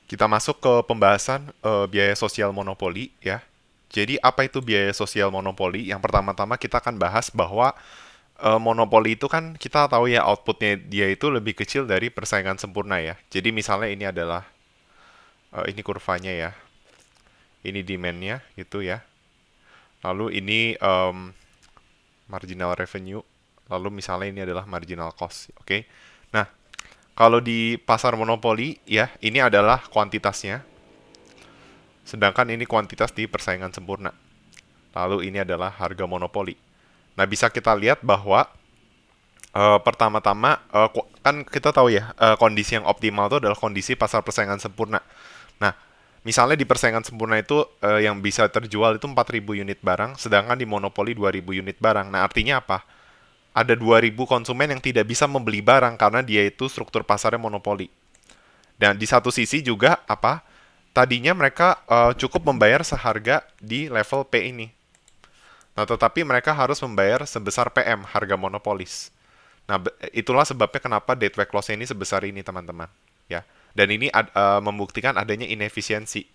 Kita masuk ke pembahasan biaya sosial monopoli ya. Jadi apa itu biaya sosial monopoli? Yang pertama-tama kita akan bahas bahwa monopoli itu kan kita tahu ya outputnya dia itu lebih kecil dari persaingan sempurna ya. Jadi misalnya ini adalah ini kurvanya ya, ini demand-nya gitu ya. Lalu ini marginal revenue. Lalu misalnya ini adalah marginal cost. Oke. Nah, kalau di pasar monopoli ya, ini adalah kuantitasnya. Sedangkan ini kuantitas di persaingan sempurna. Lalu ini adalah harga monopoli. Nah, bisa kita lihat bahwa pertama-tama kan kita tahu ya kondisi yang optimal itu adalah kondisi pasar persaingan sempurna. Nah, misalnya di persaingan sempurna itu yang bisa terjual itu 4.000 unit barang, sedangkan di monopoli 2.000 unit barang. Nah, artinya apa? Ada 2.000 konsumen yang tidak bisa membeli barang karena dia itu struktur pasarnya monopoli. Dan di satu sisi juga apa? Tadinya mereka cukup membayar seharga di level P ini. Nah, tetapi mereka harus membayar sebesar PM, harga monopolis. Nah, itulah sebabnya kenapa deadweight loss ini sebesar ini, teman-teman. Ya. Dan ini membuktikan adanya inefisiensi.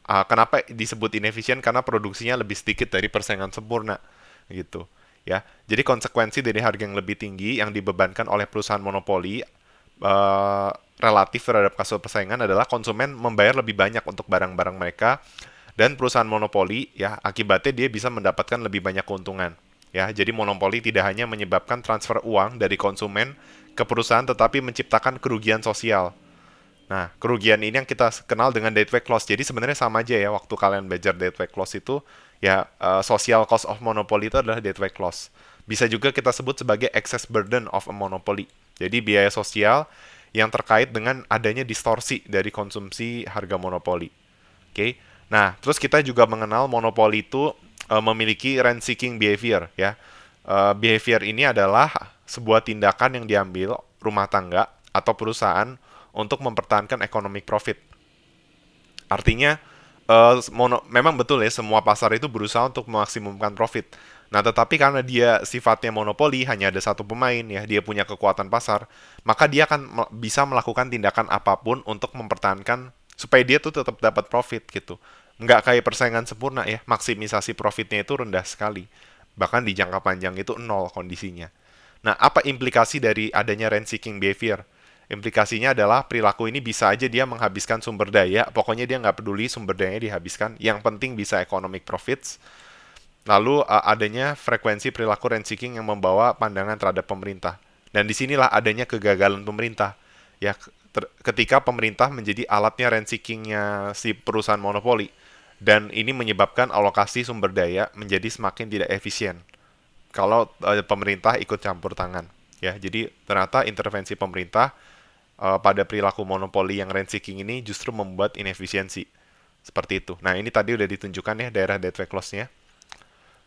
Kenapa disebut inefisien? Karena produksinya lebih sedikit dari persaingan sempurna, gitu. Ya. Jadi konsekuensi dari harga yang lebih tinggi yang dibebankan oleh perusahaan monopoli relatif terhadap kasus persaingan adalah konsumen membayar lebih banyak untuk barang-barang mereka dan perusahaan monopoli ya akibatnya dia bisa mendapatkan lebih banyak keuntungan. Ya, jadi monopoli tidak hanya menyebabkan transfer uang dari konsumen ke perusahaan tetapi menciptakan kerugian sosial. Nah, kerugian ini yang kita kenal dengan deadweight loss. Jadi sebenarnya sama aja ya waktu kalian belajar deadweight loss itu ya social cost of monopoly itu adalah deadweight loss. Bisa juga kita sebut sebagai excess burden of a monopoly. Jadi biaya sosial yang terkait dengan adanya distorsi dari konsumsi harga monopoli. Oke. Nah, terus kita juga mengenal monopoli itu memiliki rent seeking behavior ya. Behavior ini adalah sebuah tindakan yang diambil rumah tangga atau perusahaan untuk mempertahankan economic profit. Artinya memang betul ya semua pasar itu berusaha untuk memaksimumkan profit. Nah, tetapi karena dia sifatnya monopoli, hanya ada satu pemain ya, dia punya kekuatan pasar, maka dia akan bisa melakukan tindakan apapun untuk mempertahankan supaya dia tuh tetap dapat profit gitu. Nggak kayak persaingan sempurna ya, maksimisasi profitnya itu rendah sekali. Bahkan di jangka panjang itu nol kondisinya. Nah, apa implikasi dari adanya rent seeking behavior? Implikasinya adalah perilaku ini bisa aja dia menghabiskan sumber daya, pokoknya dia nggak peduli sumber dayanya dihabiskan, yang penting bisa economic profits. Lalu adanya frekuensi perilaku rent seeking yang membawa pandangan terhadap pemerintah. Dan disinilah adanya kegagalan pemerintah. Ya, ketika pemerintah menjadi alatnya rent seekingnya si perusahaan monopoli. Dan ini menyebabkan alokasi sumber daya menjadi semakin tidak efisien. Kalau pemerintah ikut campur tangan. Ya, jadi ternyata intervensi pemerintah pada perilaku monopoli yang rent seeking ini justru membuat inefisiensi. Seperti itu. Nah, ini tadi udah ditunjukkan ya daerah deadweight loss-nya.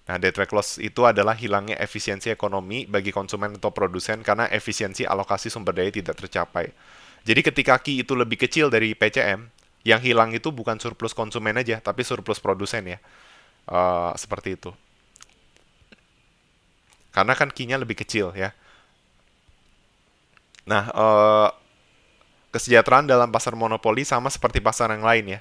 Nah, deadweight loss itu adalah hilangnya efisiensi ekonomi bagi konsumen atau produsen karena efisiensi alokasi sumber daya tidak tercapai. Jadi ketika Ki itu lebih kecil dari PCM, yang hilang itu bukan surplus konsumen aja, tapi surplus produsen ya. Seperti itu. Karena kan Ki-nya lebih kecil ya. Nah, kesejahteraan dalam pasar monopoli sama seperti pasar yang lain ya.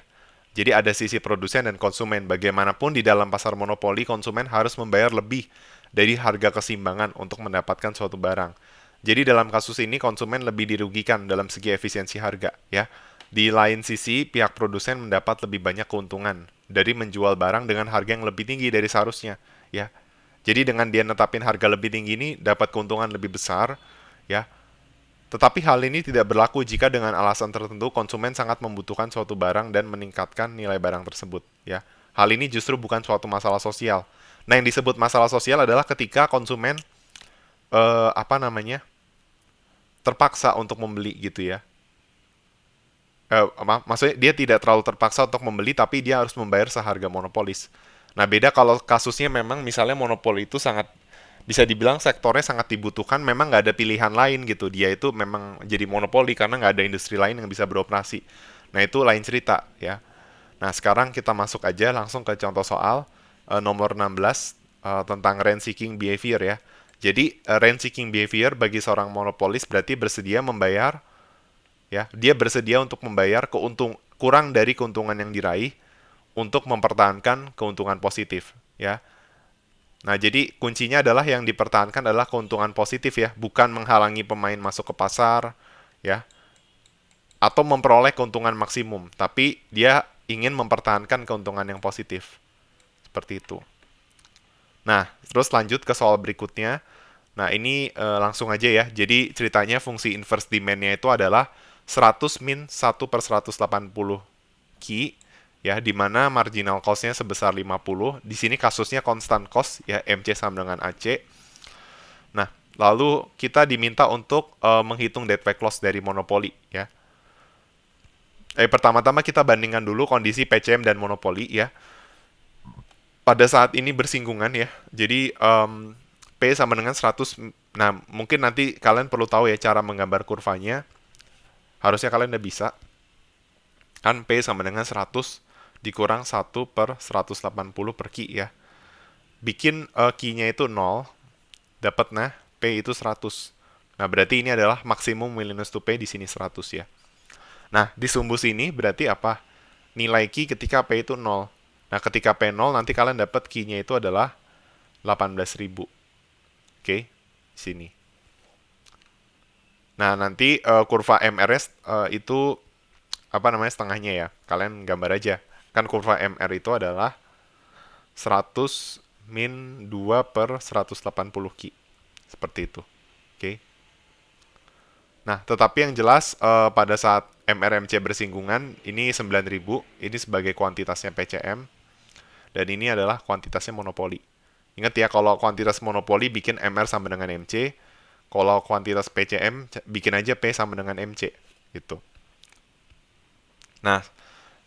Jadi ada sisi produsen dan konsumen. Bagaimanapun di dalam pasar monopoli, konsumen harus membayar lebih dari harga keseimbangan untuk mendapatkan suatu barang. Jadi dalam kasus ini konsumen lebih dirugikan dalam segi efisiensi harga ya. Di lain sisi, pihak produsen mendapat lebih banyak keuntungan dari menjual barang dengan harga yang lebih tinggi dari seharusnya ya. Jadi dengan dia netapin harga lebih tinggi ini dapat keuntungan lebih besar ya. Tetapi hal ini tidak berlaku jika dengan alasan tertentu konsumen sangat membutuhkan suatu barang dan meningkatkan nilai barang tersebut, ya. Hal ini justru bukan suatu masalah sosial. Nah, yang disebut masalah sosial adalah ketika konsumen apa namanya? Terpaksa untuk membeli gitu ya. Maksudnya dia tidak terlalu terpaksa untuk membeli tapi dia harus membayar seharga monopolis. Nah, beda kalau kasusnya memang misalnya monopoli itu sangat bisa dibilang sektornya sangat dibutuhkan, memang nggak ada pilihan lain gitu. Dia itu memang jadi monopoli karena nggak ada industri lain yang bisa beroperasi. Nah, itu lain cerita ya. Nah, sekarang kita masuk aja langsung ke contoh soal nomor 16 tentang rent seeking behavior ya. Jadi, rent seeking behavior bagi seorang monopolis berarti bersedia membayar ya, dia bersedia untuk membayar kurang dari keuntungan yang diraih untuk mempertahankan keuntungan positif, ya. Nah, jadi kuncinya adalah yang dipertahankan adalah keuntungan positif ya, bukan menghalangi pemain masuk ke pasar, ya, atau memperoleh keuntungan maksimum, tapi dia ingin mempertahankan keuntungan yang positif. Seperti itu. Nah, terus lanjut ke soal berikutnya. Nah, ini langsung aja ya. Jadi ceritanya fungsi inverse demand-nya itu adalah 100 min 1/180 Qi, ya, di mana marginal cost-nya sebesar 50. Di sini kasusnya constant cost, ya, MC sama dengan AC. Nah, lalu kita diminta untuk menghitung dead weight loss dari monopoli, ya. Pertama-tama kita bandingkan dulu kondisi PCM dan monopoli, ya. Pada saat ini bersinggungan, ya. Jadi P sama dengan 100. Nah, mungkin nanti kalian perlu tahu ya cara menggambar kurvanya. Harusnya kalian udah bisa. Kan P sama dengan 100 dikurang 1/180 per Qi, ya. Bikin Qi-nya itu 0, dapat nah P itu 100. Nah, berarti ini adalah maksimum willingness to pay di sini 100, ya. Nah, di sumbu sini berarti apa? Nilai Qi ketika P itu 0. Nah, ketika P 0 nanti kalian dapat Qi-nya itu adalah 18.000. Oke, sini. Nah, nanti kurva MRS itu apa namanya setengahnya ya. Kalian gambar aja. Kan kurva MR itu adalah 100 min 2/180 Qi. Seperti itu. Oke. Nah, tetapi yang jelas pada saat MRMC bersinggungan, ini 9.000, ini sebagai kuantitasnya PCM, dan ini adalah kuantitasnya monopoli. Ingat ya, kalau kuantitas monopoli bikin MR sama dengan MC, kalau kuantitas PCM bikin aja P sama dengan MC, gitu. Nah,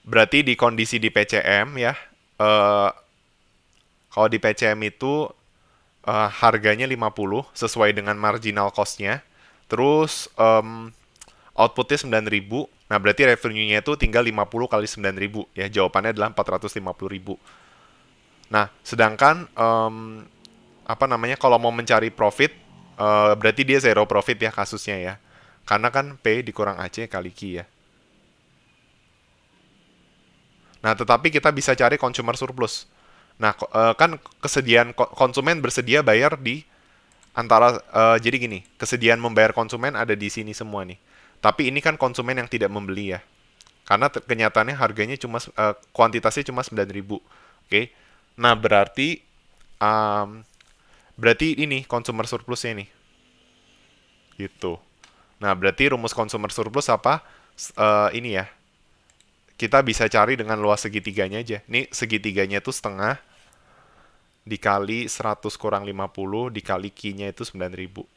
berarti di kondisi di PCM ya, kalau di PCM itu harganya 50 sesuai dengan marginal cost-nya. Terus outputnya 9.000. Nah, berarti revenue-nya itu tinggal 50 kali 9.000 ya. Jawabannya adalah 450.000. Nah, sedangkan apa namanya kalau mau mencari profit berarti dia zero profit ya kasusnya ya. Karena kan P dikurang AC kali Q ya. Nah, tetapi kita bisa cari consumer surplus. Nah, kan kesediaan konsumen bersedia bayar di antara jadi gini, kesediaan membayar konsumen ada di sini semua nih. Tapi ini kan konsumen yang tidak membeli ya. Karena kenyataannya harganya cuma kuantitasnya cuma 9.000. Oke. Nah, berarti ini consumer surplusnya nih. Gitu. Nah, berarti rumus consumer surplus apa? Ini ya. Kita bisa cari dengan luas segitiganya aja. Ini segitiganya itu setengah dikali 100 kurang 50 dikali Q-nya itu 9.000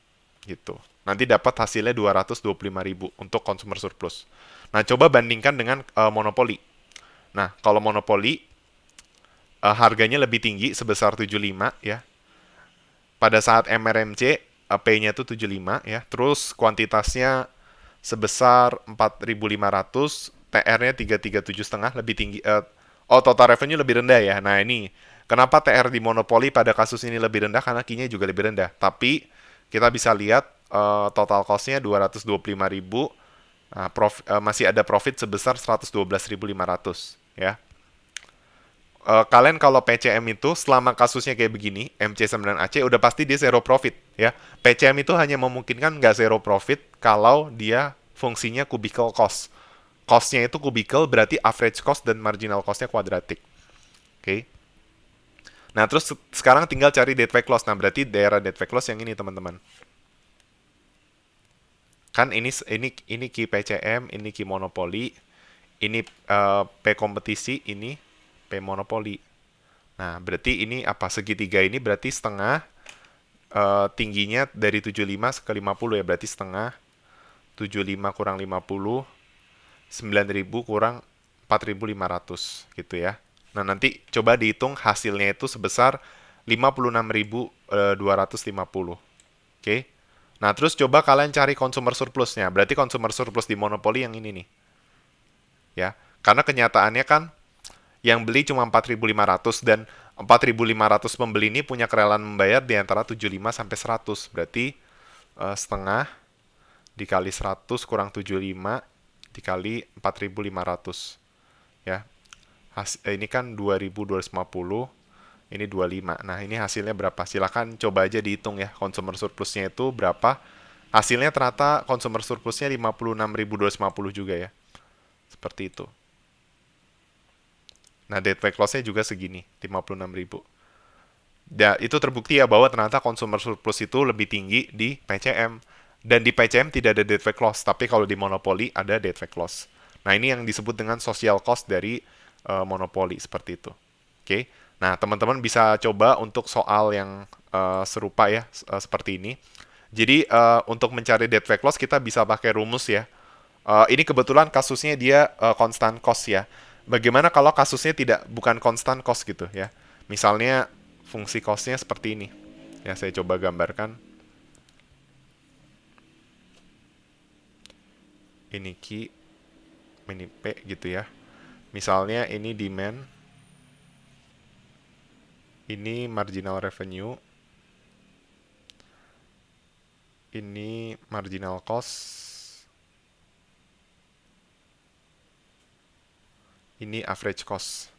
gitu. Nanti dapat hasilnya 225.000 untuk consumer surplus. Nah, coba bandingkan dengan monopoli. Nah, kalau monopoli harganya lebih tinggi sebesar 75 ya. Pada saat MRMC P-nya itu 75 ya. Terus kuantitasnya sebesar 4.500, TR-nya 337,5 lebih tinggi. Total revenue lebih rendah ya. Nah, ini kenapa TR di monopoli pada kasus ini lebih rendah? Karena Q-nya juga lebih rendah. Tapi kita bisa lihat total cost-nya 225.000. Nah, masih ada profit sebesar 112.500 ya. Kalian kalau PCM itu selama kasusnya kayak begini, MC sama dengan AC udah pasti dia zero profit ya. PCM itu hanya memungkinkan nggak zero profit kalau dia fungsinya cubicle cost. Cost-nya itu cubicle berarti average cost dan marginal cost-nya kuadratik. Oke. Nah, terus sekarang tinggal cari dead weight loss. Nah, berarti daerah dead weight loss yang ini, teman-teman. Kan ini key PCM, ini key monopoli, ini P kompetisi, ini P monopoli. Nah, berarti ini apa? Segitiga ini berarti setengah tingginya dari 75 ke 50 ya, berarti setengah 75 kurang 50 9.000 kurang 4.500 gitu ya. Nah, nanti coba dihitung hasilnya itu sebesar 56.250. Oke. Nah, terus coba kalian cari consumer surplusnya. Berarti consumer surplus di monopoli yang ini nih. Ya. Karena kenyataannya kan yang beli cuma 4.500 dan 4.500 pembeli ini punya kerelaan membayar di antara 75 sampai 100. Berarti setengah dikali 100 kurang 75 dikali 4.500. ya. Ini kan 2250, ini 25. Nah, ini hasilnya berapa? Silakan coba aja dihitung ya, consumer surplusnya itu berapa. Hasilnya ternyata consumer surplusnya 56.250 juga ya. Seperti itu. Nah, dead weight loss-nya juga segini, 56.000. Ya, itu terbukti ya bahwa ternyata consumer surplus itu lebih tinggi di PCM. Dan di PCM tidak ada dead weight loss, tapi kalau di monopoli ada dead weight loss. Nah, ini yang disebut dengan social cost dari monopoli, seperti itu. Oke. Nah, teman-teman bisa coba untuk soal yang serupa ya, seperti ini. Jadi, untuk mencari dead weight loss kita bisa pakai rumus ya. Ini kebetulan kasusnya dia constant cost ya. Bagaimana kalau kasusnya bukan constant cost gitu ya? Misalnya fungsi costnya seperti ini. Ya, saya coba gambarkan. Ini Q, ini P gitu ya. Misalnya ini demand, ini marginal revenue, ini marginal cost, ini average cost.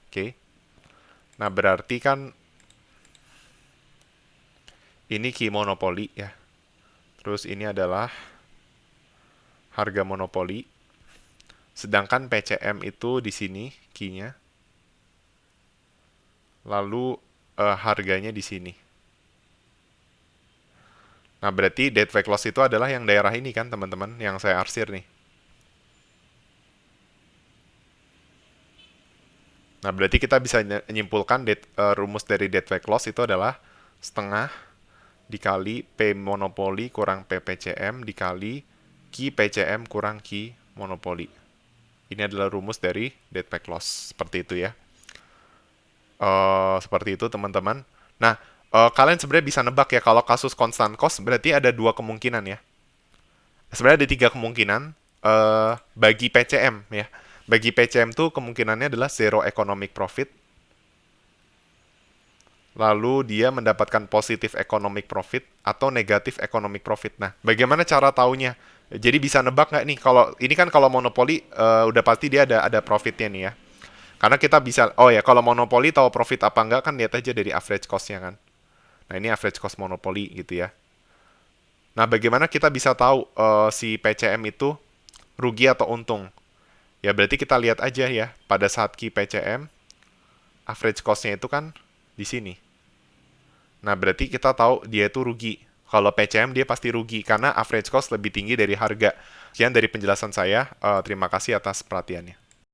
Oke. Nah, berarti kan ini key monopoli ya. Terus ini adalah harga monopoli. Sedangkan PCM itu di sini key-nya. Lalu harganya di sini. Nah, berarti dead weight loss itu adalah yang daerah ini kan, teman-teman, yang saya arsir nih. Nah, berarti kita bisa menyimpulkan rumus dari dead weight loss itu adalah setengah dikali P monopoli kurang P PCM dikali Q PCM kurang Q monopoli. Ini adalah rumus dari dead weight loss. Seperti itu ya. Seperti itu teman-teman. Nah, kalian sebenarnya bisa nebak ya kalau kasus constant cost berarti ada dua kemungkinan ya. Sebenarnya ada tiga kemungkinan bagi PCM ya. Bagi PCM tuh kemungkinannya adalah zero economic profit. Lalu dia mendapatkan positif economic profit atau negatif economic profit. Nah, bagaimana cara taunya? Jadi bisa nebak nggak nih? Kalau ini kan kalau monopoli udah pasti dia ada profitnya nih ya. Karena kita bisa, oh ya kalau monopoli tahu profit apa enggak kan lihat aja dari average cost-nya kan. Nah ini average cost monopoli gitu ya. Nah bagaimana kita bisa tahu si PCM itu rugi atau untung? Ya berarti kita lihat aja ya pada saat Q PCM average cost-nya itu kan di sini. Nah berarti kita tahu dia itu rugi. Kalau PCM dia pasti rugi karena average cost lebih tinggi dari harga. Sekian dari penjelasan saya. Terima kasih atas perhatiannya.